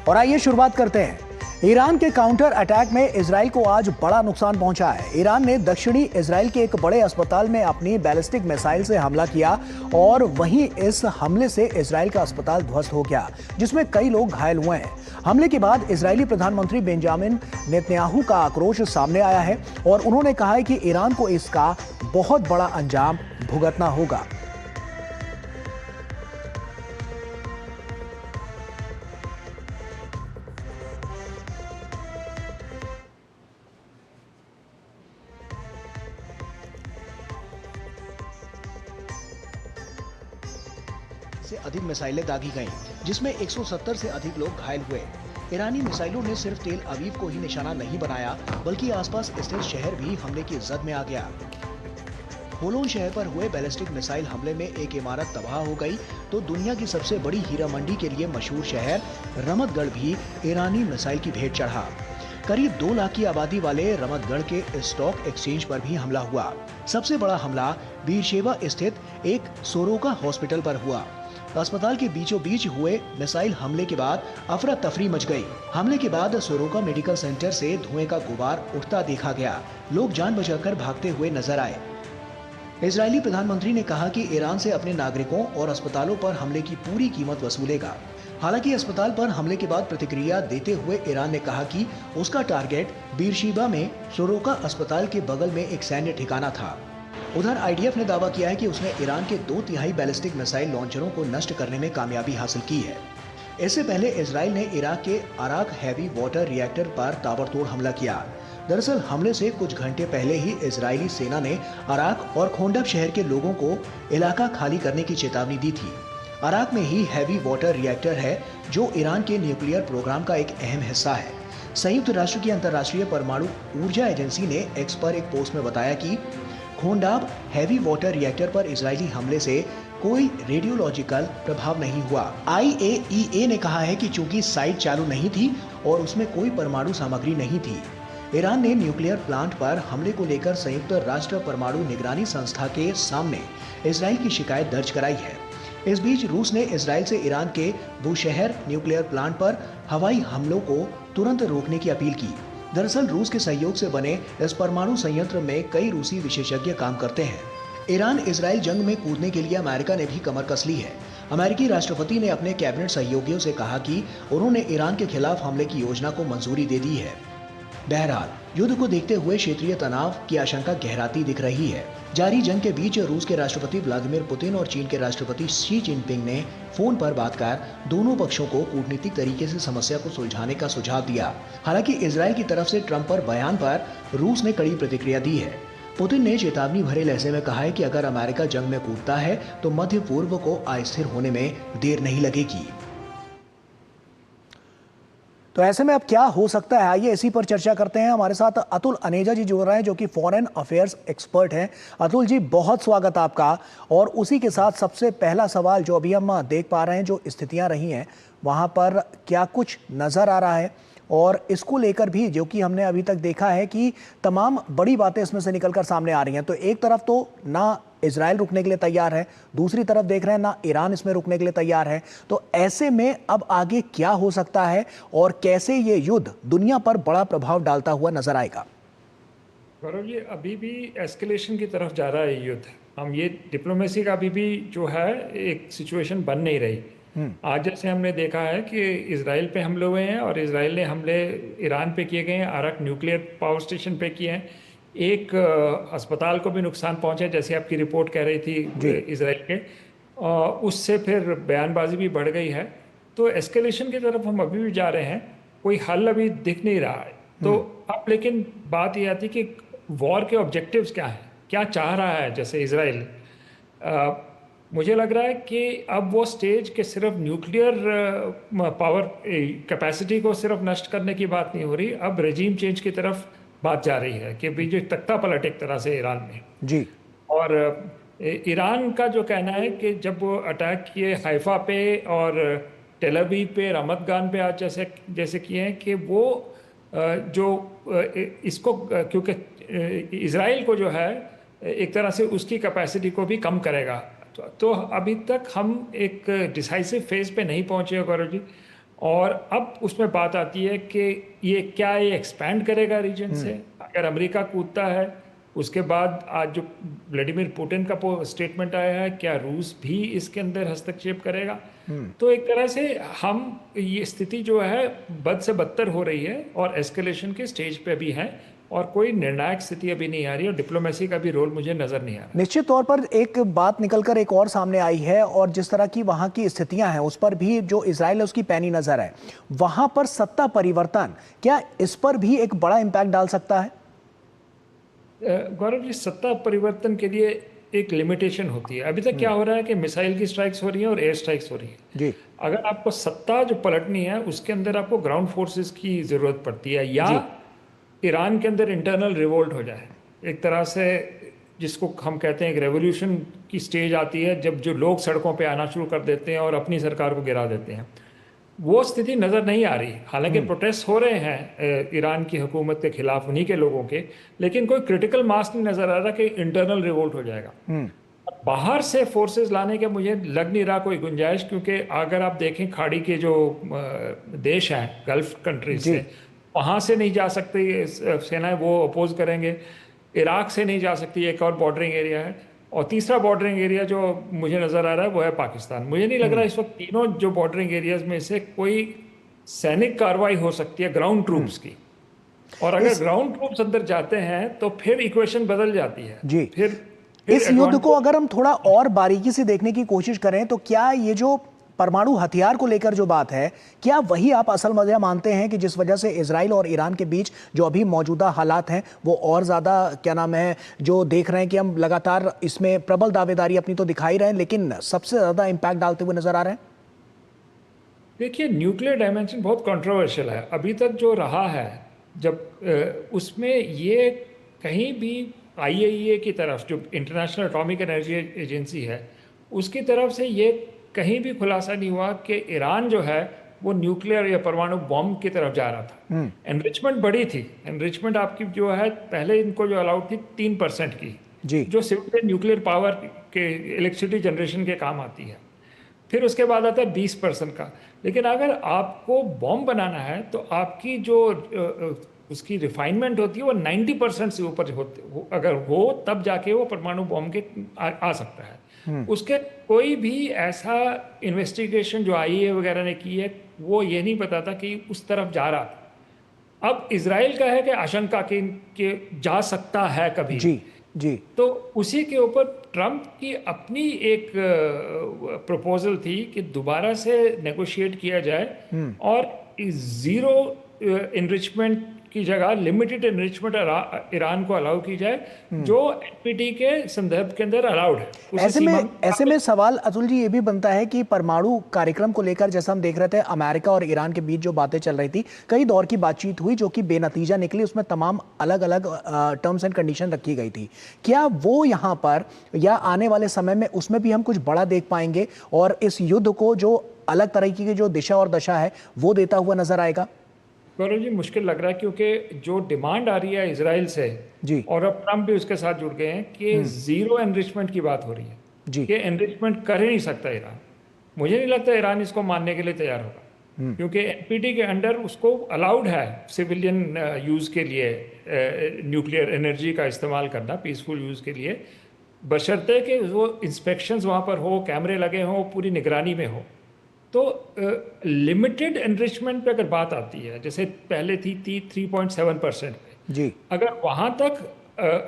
और आइए शुरुआत करते हैं। ईरान के काउंटर अटैक में इजराइल को आज बड़ा नुकसान पहुंचा है। ईरान ने दक्षिणी इजराइल के एक बड़े अस्पताल में अपनी बैलिस्टिक मिसाइल से हमला किया और वहीं इस हमले से इजराइल का अस्पताल ध्वस्त हो गया, जिसमें कई लोग घायल हुए हैं। हमले के बाद इजरायली प्रधानमंत्री बेंजामिन नेतन्याहू का आक्रोश सामने आया है और उन्होंने कहा है कि ईरान को इसका बहुत बड़ा अंजाम भुगतना होगा। से अधिक मिसाइलें दागी गईं, जिसमें 170 से अधिक लोग घायल हुए। ईरानी मिसाइलों ने सिर्फ तेल अवीव को ही निशाना नहीं बनाया, बल्कि आसपास स्थित शहर भी हमले की जद में आ गया। होलोन शहर पर हुए बैलिस्टिक मिसाइल हमले में एक इमारत तबाह हो गई, तो दुनिया की सबसे बड़ी हीरा मंडी के लिए मशहूर शहर रमतगढ़ भी ईरानी मिसाइल की भेंट चढ़ा। करीब 2 लाख की आबादी वाले रमतगढ़ के स्टॉक एक्सचेंज पर भी हमला हुआ। सबसे बड़ा हमला बीरशेबा स्थित एक सोरोका हॉस्पिटल पर हुआ। अस्पताल के बीचों बीच हुए मिसाइल हमले के बाद अफरा तफरी मच गई। हमले के बाद सोरोका मेडिकल सेंटर से धुएं का गुबार उठता देखा गया। लोग जान बचाकर भागते हुए नजर आए। इजरायली प्रधानमंत्री ने कहा कि ईरान से अपने नागरिकों और अस्पतालों पर हमले की पूरी कीमत वसूलेगा। हालांकि अस्पताल पर हमले के बाद प्रतिक्रिया देते हुए ईरान ने कहा कि उसका टारगेट बीरशेबा में सोरोका अस्पताल के बगल में एक सैन्य ठिकाना था। उधर आईडीएफ ने दावा किया है कि उसने ईरान के 2/3 बैलिस्टिक मिसाइल लॉन्चरों को नष्ट करने में कामयाबी हासिल की है। इससे पहले इजराइल ने इराक के अराक हैवी वाटर रिएक्टर पर ताबड़तोड़ हमला किया। दरअसल हमले से कुछ घंटे पहले ही इजरायली सेना ने अराक और खोंडब शहर के लोगों को इलाका खाली करने की चेतावनी दी थी। अराक में ही हैवी वाटर रिएक्टर है, जो ईरान के न्यूक्लियर प्रोग्राम का एक अहम हिस्सा है। संयुक्त राष्ट्र की अंतर्राष्ट्रीय परमाणु ऊर्जा एजेंसी ने एक्स पर एक पोस्ट में बताया कि खोंडाब हैवी वाटर रिएक्टर पर इजरायली हमले से कोई रेडियोलॉजिकल प्रभाव नहीं हुआ। IAEA ने कहा है कि चूंकि साइट चालू नहीं थी और उसमें कोई परमाणु सामग्री नहीं थी, ईरान ने न्यूक्लियर प्लांट पर हमले को लेकर संयुक्त राष्ट्र परमाणु निगरानी संस्था के सामने इजराइल की शिकायत दर्ज कराई है। इस बीच रूस ने इजराइल से ईरान के बुशहर न्यूक्लियर प्लांट पर हवाई हमलों को तुरंत रोकने की अपील की। दरअसल रूस के सहयोग से बने इस परमाणु संयंत्र में कई रूसी विशेषज्ञ काम करते हैं। ईरान इजराइल जंग में कूदने के लिए अमेरिका ने भी कमर कस ली है। अमेरिकी राष्ट्रपति ने अपने कैबिनेट सहयोगियों से कहा कि उन्होंने ईरान के खिलाफ हमले की योजना को मंजूरी दे दी है। बहरहाल युद्ध को देखते हुए क्षेत्रीय तनाव की आशंका गहराती दिख रही है। जारी जंग के बीच रूस के राष्ट्रपति व्लादिमीर पुतिन और चीन के राष्ट्रपति शी जिनपिंग ने फोन पर बात कर दोनों पक्षों को कूटनीतिक तरीके से समस्या को सुलझाने का सुझाव दिया। हालांकि इजराइल की तरफ से ट्रंप पर बयान पर रूस ने कड़ी प्रतिक्रिया दी है। पुतिन ने चेतावनी भरे लहजे में कहा है कि अगर अमेरिका जंग में कूदता है तो मध्य पूर्व को अस्थिर होने में देर नहीं लगेगी। तो ऐसे में अब क्या हो सकता है, आइए इसी पर चर्चा करते हैं। हमारे साथ अतुल अनेजा जी जुड़ रहे हैं, जो कि फॉरेन अफेयर्स एक्सपर्ट हैं। अतुल जी, बहुत स्वागत आपका। और उसी के साथ सबसे पहला सवाल, जो अभी हम देख पा रहे हैं, जो स्थितियां रही हैं वहां पर क्या कुछ नजर आ रहा है, और इसको लेकर भी जो कि हमने अभी तक देखा है कि तमाम बड़ी बातें इसमें से निकलकर सामने आ रही हैं। तो एक तरफ तो ना इजराइल रुकने के लिए तैयार है, दूसरी तरफ देख रहे हैं ना ईरान इसमें रुकने के लिए तैयार है। तो ऐसे में अब आगे क्या हो सकता है और कैसे ये युद्ध दुनिया पर बड़ा प्रभाव डालता हुआ नजर आएगा? गौरव, ये अभी भी एस्केलेशन की तरफ जा रहा है युद्ध। हम ये डिप्लोमेसी का अभी भी जो है एक सिचुएशन बन नहीं रही। आज जैसे हमने देखा है कि इजराइल पे हमले हुए हैं और इजराइल ने हमले ईरान पे किए गए हैं, अरक न्यूक्लियर पावर स्टेशन पे किए हैं। एक अस्पताल को भी नुकसान पहुंचा, जैसे आपकी रिपोर्ट कह रही थी इजराइल के। उससे फिर बयानबाजी भी बढ़ गई है। तो एस्केलेशन की तरफ हम अभी भी जा रहे हैं, कोई हल अभी दिख नहीं रहा है। तो अब लेकिन बात यह आती कि वॉर के ऑब्जेक्टिव्स क्या हैं, क्या चाह रहा है जैसे इजराइल। मुझे लग रहा है कि अब वो स्टेज के सिर्फ न्यूक्लियर पावर कैपेसिटी को सिर्फ नष्ट करने की बात नहीं हो रही, अब रेजीम चेंज की तरफ बात जा रही है कि बीच तख्ता पलट एक तरह से ईरान में जी। और ईरान का जो कहना है कि जब वो अटैक किए हाइफा पे और टेल अवीव पे, रमतगान पे आज जैसे किए हैं, कि वो जो इसको क्योंकि इजराइल को जो है एक तरह से उसकी कैपेसिटी को भी कम करेगा। तो अभी तक हम एक डिसाइसिव फेज पे नहीं पहुंचे गौरव जी। और अब उसमें बात आती है कि ये एक्सपैंड करेगा रीजन से। अगर अमेरिका कूदता है, उसके बाद आज जो व्लादिमीर पुतिन का स्टेटमेंट आया है, क्या रूस भी इसके अंदर हस्तक्षेप करेगा? तो एक तरह से हम ये स्थिति जो है बद से बदतर हो रही है और एस्केलेशन के स्टेज पे भी है, और कोई निर्णायक स्थिति अभी नहीं आ रही, और डिप्लोमेसी का भी रोल मुझे नजर नहीं आ रहा। निश्चित तौर पर एक बात निकलकर एक और सामने आई है, और जिस तरह की वहां की स्थितियां हैं उस पर भी जो इजराइल है उसकी पैनी नजर है। वहां पर सत्ता परिवर्तन, क्या इस पर भी एक बड़ा इंपैक्ट डाल सकता है? गौरव जी, सत्ता परिवर्तन के लिए एक लिमिटेशन होती है। अभी तक क्या हो रहा है कि मिसाइल की स्ट्राइक्स हो रही हैं और एयर स्ट्राइक्स हो रही हैं। जी अगर आपको सत्ता जो पलटनी है उसके अंदर आपको ग्राउंड फोर्सेस की जरूरत पड़ती है, या जी ईरान के अंदर इंटरनल रिवोल्ट हो जाए एक तरह से, जिसको हम कहते हैं एक रेवोल्यूशन की स्टेज आती है, जब जो लोग सड़कों पे आना शुरू कर देते हैं और अपनी सरकार को गिरा देते हैं। वो स्थिति नज़र नहीं आ रही। हालांकि प्रोटेस्ट हो रहे हैं ईरान की हुकूमत के खिलाफ उन्हीं के लोगों के, लेकिन कोई क्रिटिकल मास नहीं नज़र आ रहा कि इंटरनल रिवोल्ट हो जाएगा। बाहर से फोर्सेस लाने के मुझे लग नहीं रहा कोई गुंजाइश, क्योंकि अगर आप देखें खाड़ी के जो देश हैं गल्फ कंट्रीज से, वहाँ से नहीं जा सकती सेनाएं, वो अपोज करेंगे। इराक से नहीं जा सकती, एक और बॉर्डरिंग एरिया है। और तीसरा बॉर्डरिंग एरिया जो मुझे नज़र आ रहा है वो है पाकिस्तान। मुझे नहीं लग रहा इस वक्त तीनों जो बॉर्डरिंग एरियाज में से कोई सैनिक कार्रवाई हो सकती है ग्राउंड ट्रूप्स की। और अगर ग्राउंड ट्रूप्स अंदर जाते हैं तो फिर इक्वेशन बदल जाती है। जी फिर इस युद्ध को अगर हम थोड़ा और बारीकी से देखने की कोशिश करें तो क्या ये जो परमाणु हथियार को लेकर जो बात है, क्या वही आप असल वजह मानते हैं कि जिस वजह से इजराइल और ईरान के बीच जो अभी मौजूदा हालात हैं वो और ज्यादा, क्या नाम है, जो देख रहे हैं कि हम लगातार इसमें प्रबल दावेदारी अपनी तो दिखाई रहे हैं लेकिन सबसे ज्यादा इंपैक्ट डालते हुए नजर आ रहे हैं? देखिए, न्यूक्लियर डायमेंशन बहुत कंट्रोवर्शियल है अभी तक जो रहा है। जब उसमें ये कहीं भी आईएईए की तरफ, जो इंटरनेशनल एटॉमिक एनर्जी एजेंसी है, उसकी तरफ से ये कहीं भी खुलासा नहीं हुआ कि ईरान जो है वो न्यूक्लियर या परमाणु बॉम्ब की तरफ जा रहा था। एनरिचमेंट बड़ी थी। एनरिचमेंट आपकी जो है पहले इनको जो अलाउड थी 3% की, जी जो सिविलियन न्यूक्लियर पावर के इलेक्ट्रिसिटी जनरेशन के काम आती है। फिर उसके बाद आता है 20% का। लेकिन अगर आपको बॉम्ब बनाना है तो आपकी जो उसकी रिफाइनमेंट होती है वो 90% से ऊपर अगर हो तब जाके वो परमाणु बॉम्ब के आ सकता है। उसके कोई भी ऐसा इन्वेस्टिगेशन जो आईएईए वगैरह ने की है वो ये नहीं बताता कि उस तरफ जा रहा था। अब इजराइल का है कि आशंका कि जा सकता है कभी। जी जी तो उसी के ऊपर ट्रंप की अपनी एक प्रपोजल थी कि दोबारा से नेगोशिएट किया जाए और जीरो इनरिचमेंट की जगह लिमिटेड इनरिचमेंट ईरान को अलाउ की जाए, जो एनपीटी के संदर्भ के अंदर अलाउड है। ऐसे में सवाल अतुल जी ये भी बनता है कि परमाणु कार्यक्रम को लेकर जैसा हम देख रहे थे अमेरिका और ईरान के बीच जो बातें चल रही थी, कई दौर की बातचीत हुई जो कि बेनतीजा निकली, उसमें तमाम अलग अलग टर्म्स एंड कंडीशन रखी गई थी। क्या वो यहाँ पर या आने वाले समय में उसमें भी हम कुछ बड़ा देख पाएंगे और इस युद्ध को जो अलग तरीके की जो दिशा और दशा है वो देता हुआ नजर आएगा? गौरव जी, मुश्किल लग रहा है क्योंकि जो डिमांड आ रही है इजराइल से जी और अब ट्रंप भी उसके साथ जुड़ गए हैं कि जीरो एनरिचमेंट की बात हो रही है जी कि एनरिचमेंट कर ही नहीं सकता ईरान। मुझे नहीं लगता ईरान इसको मानने के लिए तैयार होगा, क्योंकि एनपीटी के अंडर उसको अलाउड है सिविलियन यूज़ के लिए न्यूक्लियर एनर्जी का इस्तेमाल करना, पीसफुल यूज़ के लिए, बशर्ते कि वो इंस्पेक्शंस वहाँ पर हो, कैमरे लगे हों, पूरी निगरानी में हो। तो लिमिटेड एनरिचमेंट पे अगर बात आती है, जैसे पहले थी 3.7% पे, जी अगर वहाँ तक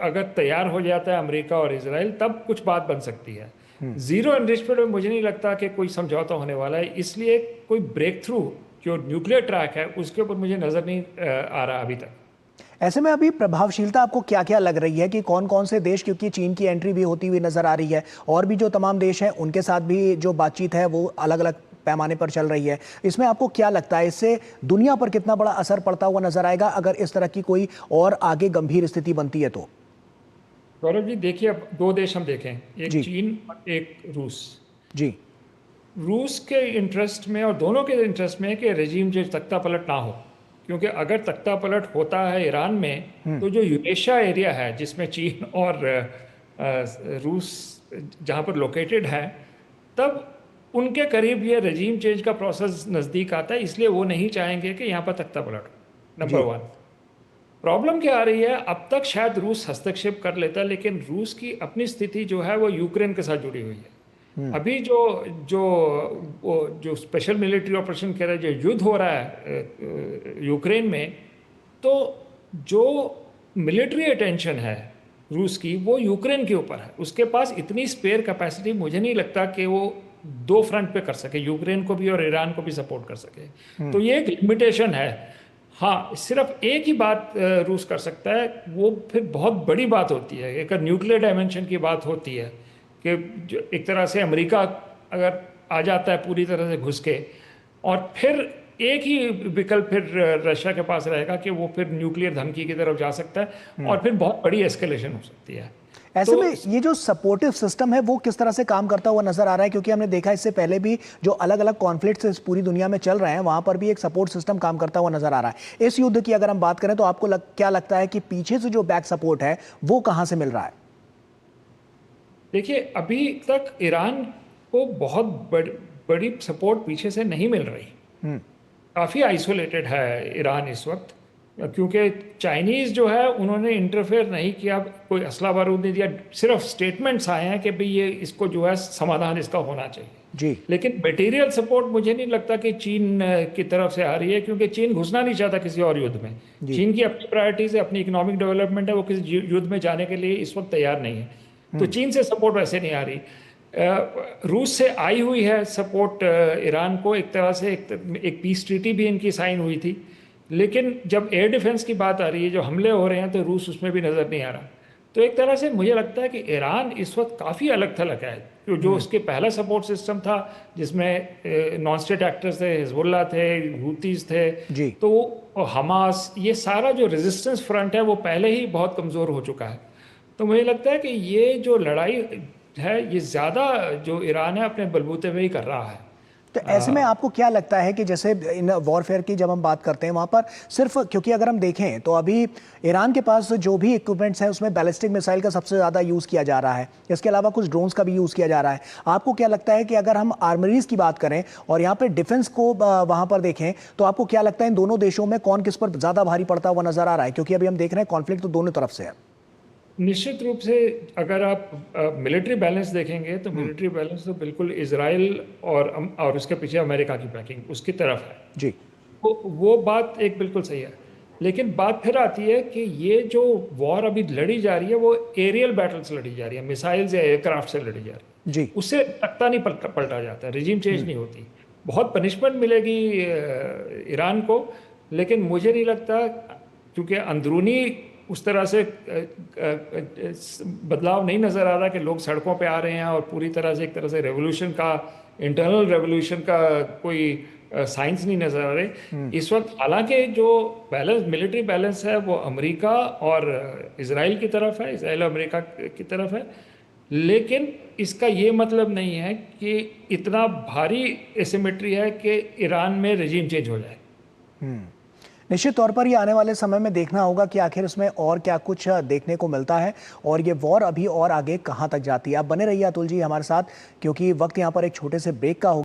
अगर तैयार हो जाता है अमेरिका और इजराइल, तब कुछ बात बन सकती है। जीरो एनरिचमेंट में मुझे नहीं लगता कि कोई समझौता होने वाला है, इसलिए कोई ब्रेक थ्रू जो न्यूक्लियर ट्रैक है उसके ऊपर मुझे नज़र नहीं आ रहा अभी तक। ऐसे में अभी प्रभावशीलता आपको क्या क्या लग रही है कि कौन कौन से देश, क्योंकि चीन की एंट्री भी होती हुई नजर आ रही है और भी जो तमाम देश हैं उनके साथ भी जो बातचीत है वो अलग अलग पैमाने पर चल रही है, इसमें आपको क्या लगता है इससे दुनिया पर कितना बड़ा असर पड़ता हुआ नजर आएगा अगर इस तरह की कोई और आगे गंभीर स्थिति बनती है तो? गौरव जी, देखिए, अब दो देश हम देखें, एक चीन और एक रूस। जी रूस के इंटरेस्ट में और दोनों के इंटरेस्ट में कि रेजिम जो तख्ता पलट ना हो, क्योंकि अगर तख्ता पलट होता है ईरान में तो जो यूरेशिया एरिया है जिसमें चीन और रूस जहाँ पर लोकेटेड है, तब उनके करीब ये रजीम चेंज का प्रोसेस नज़दीक आता है, इसलिए वो नहीं चाहेंगे कि यहाँ पर तख्ता पलट। नंबर वन, प्रॉब्लम क्या आ रही है, अब तक शायद रूस हस्तक्षेप कर लेता, लेकिन रूस की अपनी स्थिति जो है वो यूक्रेन के साथ जुड़ी हुई है। अभी जो जो जो स्पेशल मिलिट्री ऑपरेशन कह रहे हैं, जो युद्ध हो रहा है यूक्रेन में, तो जो मिलिट्री अटेंशन है रूस की वो यूक्रेन के ऊपर है। उसके पास इतनी स्पेयर कैपेसिटी मुझे नहीं लगता कि वो दो फ्रंट पे कर सके, यूक्रेन को भी और ईरान को भी सपोर्ट कर सके। तो ये एक लिमिटेशन है। हाँ, सिर्फ एक ही बात रूस कर सकता है, वो फिर बहुत बड़ी बात होती है, एक न्यूक्लियर डायमेंशन की बात होती है कि जो एक तरह से अमेरिका अगर आ जाता है पूरी तरह से घुस के, और फिर एक ही विकल्प फिर रशिया के पास रहेगा कि वो फिर न्यूक्लियर धमकी की तरफ जा सकता है और फिर बहुत बड़ी एस्केलेशन हो सकती है। ऐसे में ये जो सपोर्टिव सिस्टम है वो किस तरह से काम करता हुआ नजर आ रहा है, क्योंकि हमने देखा इससे पहले भी जो अलग अलग कॉन्फ्लिक्ट्स इस पूरी दुनिया में चल रहे हैं वहां पर भी एक सपोर्ट सिस्टम काम करता हुआ नजर आ रहा है। इस युद्ध की अगर हम बात करें तो आपको क्या लगता है कि पीछे से जो बैक सपोर्ट है वो कहां से मिल रहा है? देखिए, अभी तक ईरान को बहुत बड़ी सपोर्ट पीछे से नहीं मिल रही। काफ़ी आइसोलेटेड है ईरान इस वक्त, क्योंकि चाइनीज़ जो है उन्होंने इंटरफेयर नहीं किया, कोई असला बारूद नहीं दिया, सिर्फ स्टेटमेंट्स आए हैं कि भाई ये इसको जो है समाधान इसका होना चाहिए जी। लेकिन मटेरियल सपोर्ट मुझे नहीं लगता कि चीन की तरफ से आ रही है, क्योंकि चीन घुसना नहीं चाहता किसी और युद्ध में। चीन की अपनी प्रायोरिटीज है, अपनी इकोनॉमिक डेवलपमेंट है, वो किसी युद्ध में जाने के लिए इस वक्त तैयार नहीं है। तो चीन से सपोर्ट वैसे नहीं आ रही। रूस से आई हुई है सपोर्ट ईरान को, एक तरह से एक पीस ट्रीटी भी इनकी साइन हुई थी, लेकिन जब एयर डिफेंस की बात आ रही है, जो हमले हो रहे हैं, तो रूस उसमें भी नज़र नहीं आ रहा। तो एक तरह से मुझे लगता है कि ईरान इस वक्त काफ़ी अलग थलग है। जो उसके पहला सपोर्ट सिस्टम था जिसमें नॉन स्टेट एक्टर्स थे, हिजबुल्ला थे, हूतीज थे, तो हमास, ये सारा जो रेजिस्टेंस फ्रंट है वो पहले ही बहुत कमज़ोर हो चुका है। तो मुझे लगता है कि ये जो लड़ाई है ये ज़्यादा जो ईरान है अपने बलबूते पे ही कर रहा है। तो ऐसे में आपको क्या लगता है कि जैसे इन वॉरफेयर की जब हम बात करते हैं वहां पर सिर्फ, क्योंकि अगर हम देखें तो अभी ईरान के पास जो भी इक्विपमेंट्स हैं उसमें बैलिस्टिक मिसाइल का सबसे ज़्यादा यूज़ किया जा रहा है, इसके अलावा कुछ ड्रोन्स का भी यूज़ किया जा रहा है। आपको क्या लगता है कि अगर हम आर्मरीज की बात करें और यहाँ पर डिफेंस को वहाँ पर देखें तो आपको क्या लगता है इन दोनों देशों में कौन किस पर ज़्यादा भारी पड़ता हुआ नजर आ रहा है? क्योंकि अभी हम देख रहे हैं कॉन्फ्लिक्ट तो दोनों तरफ से है। निश्चित रूप से अगर आप मिलिट्री बैलेंस देखेंगे तो मिलिट्री बैलेंस तो बिल्कुल इजराइल और उसके पीछे अमेरिका की बैकिंग उसकी तरफ है जी। वो बात एक बिल्कुल सही है, लेकिन बात फिर आती है कि ये जो वॉर अभी लड़ी जा रही है वो एरियल बैटल से लड़ी जा रही है, मिसाइल्स या एयरक्राफ्ट से लड़ी जा रही है जी। उससे तख्ता नहीं पलटा जाता, रिजीम चेंज नहीं होती। बहुत पनिशमेंट मिलेगी ईरान को, लेकिन मुझे नहीं लगता, क्योंकि अंदरूनी उस तरह से बदलाव नहीं नज़र आ रहा कि लोग सड़कों पे आ रहे हैं और पूरी तरह से एक तरह से रेवोल्यूशन का, इंटरनल रेवोल्यूशन का कोई साइंस नहीं नज़र आ रहे इस वक्त। हालांकि जो बैलेंस, मिलिट्री बैलेंस है वो अमेरिका और इजराइल की तरफ है, इजराइल और अमेरिका की तरफ है, लेकिन इसका ये मतलब नहीं है कि इतना भारी एसिमेट्री है कि ईरान में रजीम चेंज हो जाए। निश्चित तौर पर ये आने वाले समय में देखना होगा कि आखिर इसमें और क्या कुछ देखने को मिलता है और ये वॉर अभी और आगे कहां तक जाती है। आप बने रहिए अतुल जी हमारे साथ, क्योंकि वक्त यहाँ पर एक छोटे से ब्रेक का होगा।